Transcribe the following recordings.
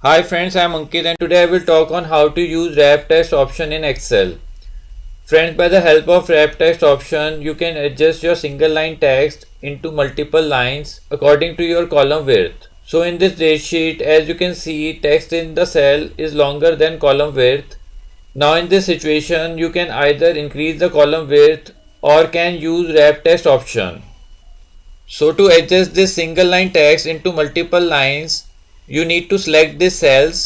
Hi friends, I am Ankit and today I will talk on how to use wrap text option in Excel. Friends, by the help of wrap text option, you can adjust your single line text into multiple lines according to your column width. So in this datasheet, as you can see, text in the cell is longer than column width. Now in this situation, you can either increase the column width or can use wrap text option. So to adjust this single line text into multiple lines, you need to select these cells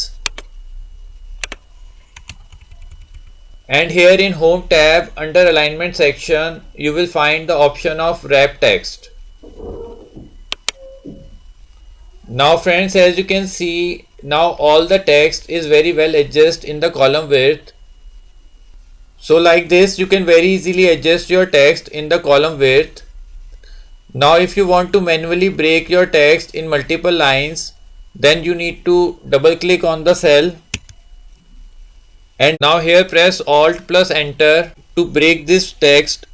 and here in home tab under alignment section you will find the option of wrap text. Now friends, as you can see, now all the text is very well adjusted in the column width. So like this you can very easily adjust your text in the column width. Now if you want to manually break your text in multiple lines, then you need to double click on the cell and now here press Alt plus Enter to break this text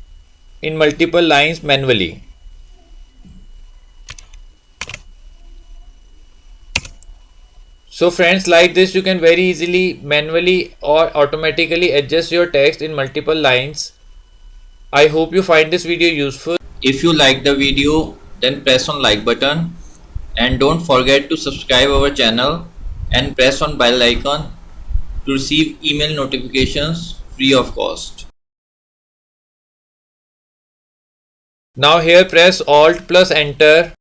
in multiple lines manually. So friends, like this you can very easily manually or automatically adjust your text in multiple lines. I hope you find this video useful. If you like the video, then press on like button and don't forget to subscribe our channel and press on bell icon to receive email notifications free of cost. Now here press Alt plus Enter